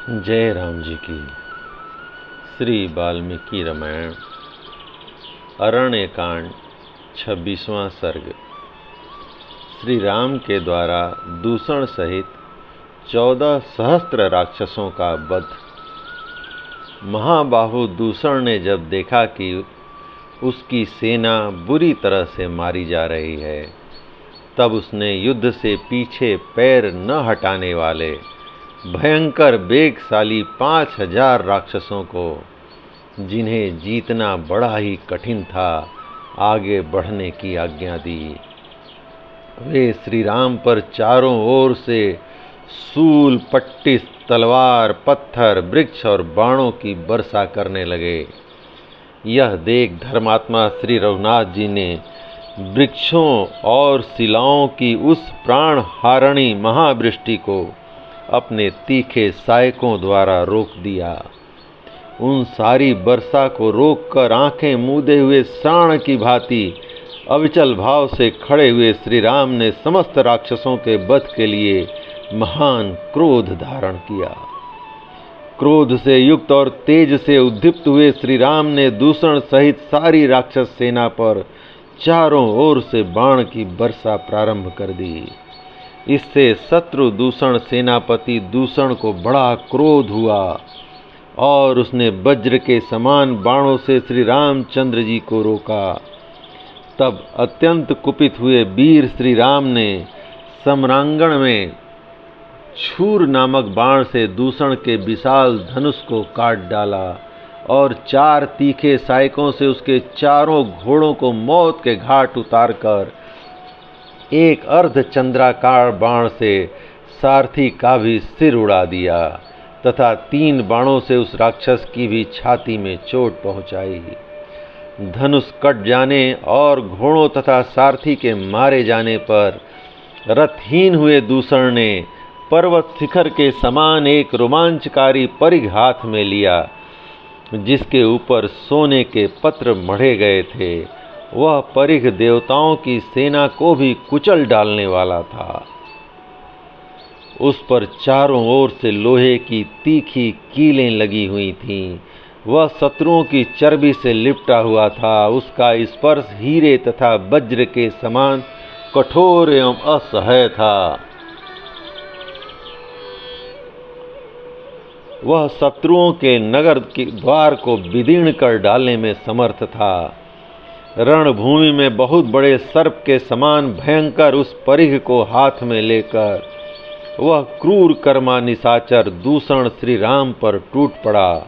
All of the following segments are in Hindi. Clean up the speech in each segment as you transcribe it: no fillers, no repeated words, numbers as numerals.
जय राम जी की। श्री वाल्मीकि रामायण अरण्यकांड 26वां सर्ग। श्री राम के द्वारा दूषण सहित 14 सहस्त्र राक्षसों का वध। महाबाहु दूषण ने जब देखा कि उसकी सेना बुरी तरह से मारी जा रही है, तब उसने युद्ध से पीछे पैर न हटाने वाले भयंकर वेगशाली 5000 राक्षसों को, जिन्हें जीतना बड़ा ही कठिन था, आगे बढ़ने की आज्ञा दी। वे श्री राम पर चारों ओर से सूल, पट्टिस, तलवार, पत्थर, वृक्ष और बाणों की वर्षा करने लगे। यह देख धर्मात्मा श्री रघुनाथ जी ने वृक्षों और शिलाओं की उस प्राण हारणी महावृष्टि को अपने तीखे सहायकों द्वारा रोक दिया। उन सारी वर्षा को रोककर आंखें मूंदे हुए साण की भांति अविचल भाव से खड़े हुए श्री राम ने समस्त राक्षसों के वध के लिए महान क्रोध धारण किया। क्रोध से युक्त और तेज से उद्दीप्त हुए श्री राम ने दूषण सहित सारी राक्षस सेना पर चारों ओर से बाण की वर्षा प्रारंभ कर दी। इससे शत्रु दूषण सेनापति दूषण को बड़ा क्रोध हुआ और उसने वज्र के समान बाणों से श्री रामचंद्र जी को रोका। तब अत्यंत कुपित हुए वीर श्री राम ने सम्रांगण में छूर नामक बाण से दूषण के विशाल धनुष को काट डाला और 4 तीखे सहायकों से उसके चारों घोड़ों को मौत के घाट उतारकर एक अर्धचंद्राकार बाण से सारथी का भी सिर उड़ा दिया तथा 3 बाणों से उस राक्षस की भी छाती में चोट पहुंचाई। धनुष कट जाने और घोड़ों तथा सारथी के मारे जाने पर रथहीन हुए दूषण ने पर्वत शिखर के समान एक रोमांचकारी परिघ हाथ में लिया, जिसके ऊपर सोने के पत्र मढ़े गए थे। वह परिघ देवताओं की सेना को भी कुचल डालने वाला था। उस पर चारों ओर से लोहे की तीखी कीलें लगी हुई थीं। वह शत्रुओं की चर्बी से लिपटा हुआ था। उसका स्पर्श हीरे तथा वज्र के समान कठोर एवं असह्य था। वह शत्रुओं के नगर के द्वार को विदीर्ण कर डालने में समर्थ था। रणभूमि में बहुत बड़े सर्प के समान भयंकर उस परिघ को हाथ में लेकर वह क्रूर कर्मा निशाचर दूषण श्री राम पर टूट पड़ा।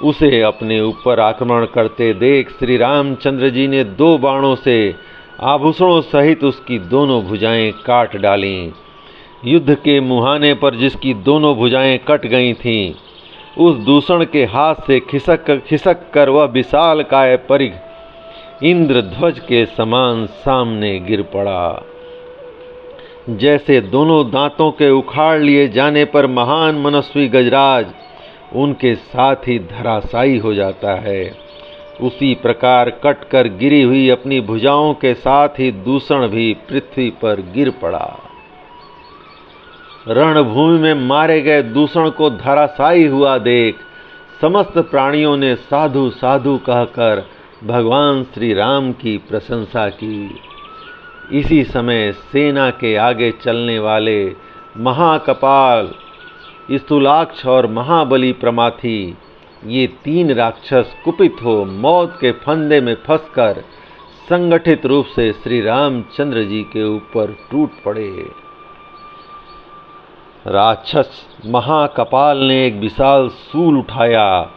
उसे अपने ऊपर आक्रमण करते देख श्री रामचंद्र जी ने 2 बाणों से आभूषणों सहित उसकी दोनों भुजाएं काट डालीं। युद्ध के मुहाने पर जिसकी दोनों भुजाएं कट गई थीं, उस दूषण के हाथ से खिसक कर वह विशाल काय परिघ इंद्रध्वज के समान सामने गिर पड़ा। जैसे दोनों दांतों के उखाड़ लिए जाने पर महान मनस्वी गजराज उनके साथ ही धराशायी हो जाता है, उसी प्रकार कटकर गिरी हुई अपनी भुजाओं के साथ ही दूषण भी पृथ्वी पर गिर पड़ा। रणभूमि में मारे गए दूषण को धराशायी हुआ देख समस्त प्राणियों ने साधु साधु कहकर भगवान श्री राम की प्रशंसा की। इसी समय सेना के आगे चलने वाले महाकपाल, स्थूलाक्ष और महाबली प्रमाथी, ये 3 राक्षस कुपित हो मौत के फंदे में फंसकर संगठित रूप से श्री रामचंद्र जी के ऊपर टूट पड़े। राक्षस महाकपाल ने एक विशाल सूल उठाया,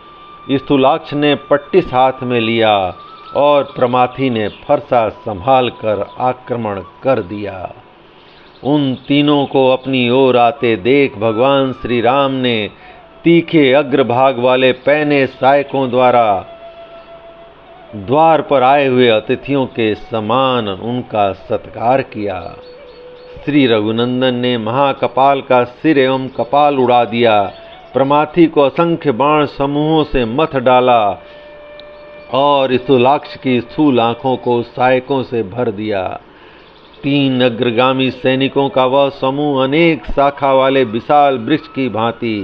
स्थूलाक्ष ने पट्टिस हाथ में लिया और प्रमाथी ने फरसा संभाल कर आक्रमण कर दिया। उन तीनों को अपनी ओर आते देख भगवान श्री राम ने तीखे अग्रभाग वाले पैने सहायकों द्वारा द्वार पर आए हुए अतिथियों के समान उनका सत्कार किया। श्री रघुनंदन ने महाकपाल का सिर एवं कपाल उड़ा दिया, प्रमाथी को असंख्य बाण समूहों से मथ डाला और स्थूलाक्ष की स्थूल आंखों को सहायकों से भर दिया। 3 अग्रगामी सैनिकों का वह समूह अनेक शाखा वाले विशाल वृक्ष की भांति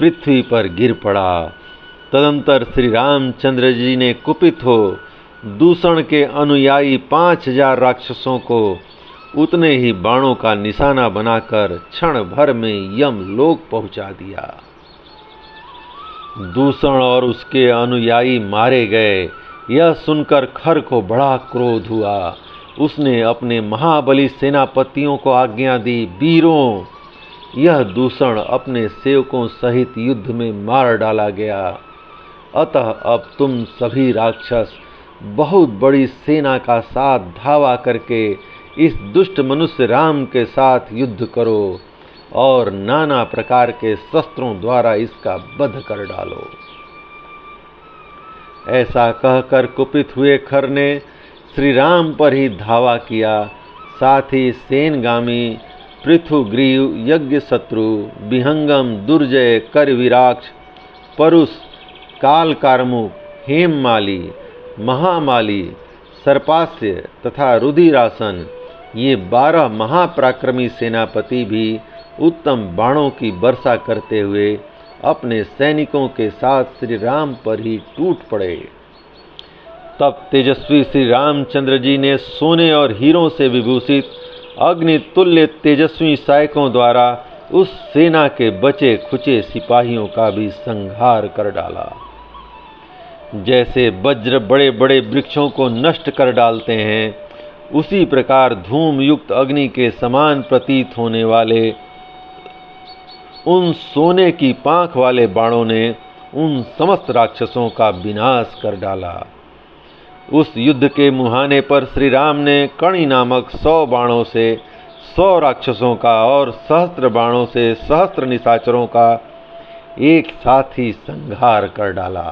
पृथ्वी पर गिर पड़ा। तदंतर श्री रामचंद्र जी ने कुपित हो दूषण के अनुयायी 5000 राक्षसों को उतने ही बाणों का निशाना बनाकर क्षण भर में यमलोक पहुंचा दिया। दूषण और उसके अनुयायी मारे गए। यह सुनकर खर को बड़ा क्रोध हुआ। उसने अपने महाबली सेनापतियों को आज्ञा दी, वीरों, यह दूषण अपने सेवकों सहित युद्ध में मार डाला गया। अतः अब तुम सभी राक्षस बहुत बड़ी सेना का साथ धावा करके इस दुष्ट मनुष्य राम के साथ युद्ध करो और नाना प्रकार के शस्त्रों द्वारा इसका वध कर डालो। ऐसा कहकर कुपित हुए खर ने श्री राम पर ही धावा किया। साथ ही सेनगामी, पृथुग्रीव, यज्ञशत्रु, विहंगम, दुर्जय, करविराक्ष, परुष, कालकारमुक, हेममाली, महामाली, सर्पास्य तथा रुधिरासन, ये 12 महापराक्रमी सेनापति भी उत्तम बाणों की वर्षा करते हुए अपने सैनिकों के साथ श्री राम पर ही टूट पड़े। तब तेजस्वी श्री रामचंद्र जी ने सोने और हीरों से विभूषित अग्नि तुल्य तेजस्वी सैनिकों द्वारा उस सेना के बचे खुचे सिपाहियों का भी संहार कर डाला। जैसे वज्र बड़े बड़े वृक्षों को नष्ट कर डालते हैं, उसी प्रकार धूम युक्त अग्नि के समान प्रतीत होने वाले उन सोने की पांख वाले बाणों ने उन समस्त राक्षसों का विनाश कर डाला। उस युद्ध के मुहाने पर श्री राम ने कणि नामक 100 बाणों से 100 राक्षसों का और सहस्त्र बाणों से सहस्त्र निशाचरों का एक साथ ही संहार कर डाला।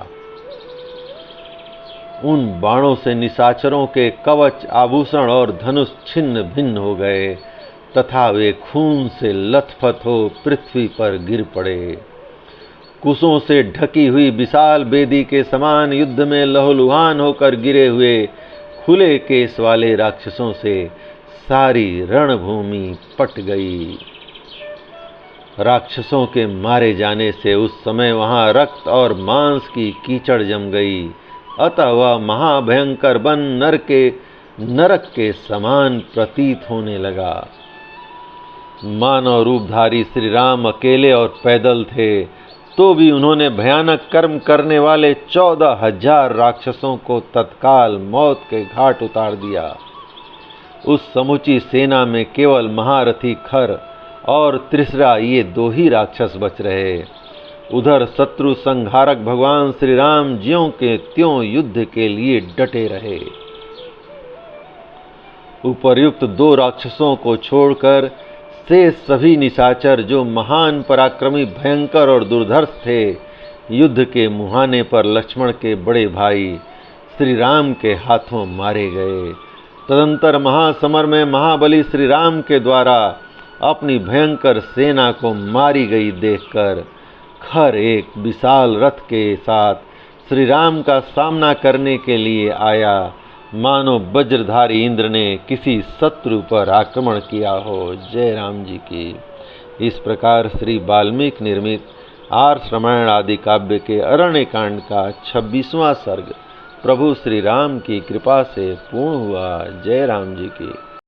उन बाणों से निशाचरों के कवच, आभूषण और धनुष छिन्न भिन्न हो गए तथा वे खून से लथपथ हो पृथ्वी पर गिर पड़े। कुशों से ढकी हुई विशाल वेदी के समान युद्ध में लहूलुहान होकर गिरे हुए खुले केस वाले राक्षसों से सारी रणभूमि पट गई। राक्षसों के मारे जाने से उस समय वहां रक्त और मांस की कीचड़ जम गई। अतः वह महाभयंकर वन नरक के समान प्रतीत होने लगा। मानव रूपधारी श्री राम अकेले और पैदल थे, तो भी उन्होंने भयानक कर्म करने वाले 14,000 राक्षसों को तत्काल मौत के घाट उतार दिया। उस समूची सेना में केवल महारथी खर और त्रिशरा, ये 2 ही राक्षस बच रहे। उधर शत्रु संहारक भगवान श्री राम ज्यों के त्यों युद्ध के लिए डटे रहे। उपर्युक्त 2 राक्षसों को छोड़कर से सभी निशाचर, जो महान पराक्रमी, भयंकर और दुर्धर्ष थे, युद्ध के मुहाने पर लक्ष्मण के बड़े भाई श्री राम के हाथों मारे गए। तदंतर महासमर में महाबली श्री राम के द्वारा अपनी भयंकर सेना को मारी गई देखकर खर एक विशाल रथ के साथ श्री राम का सामना करने के लिए आया, मानो वज्रधारी इंद्र ने किसी शत्रु पर आक्रमण किया हो। जय राम जी की। इस प्रकार श्री वाल्मीकि निर्मित आर्ष रामायण आदि काव्य के अरण्य कांड का 26वां सर्ग प्रभु श्री राम की कृपा से पूर्ण हुआ। जय राम जी की।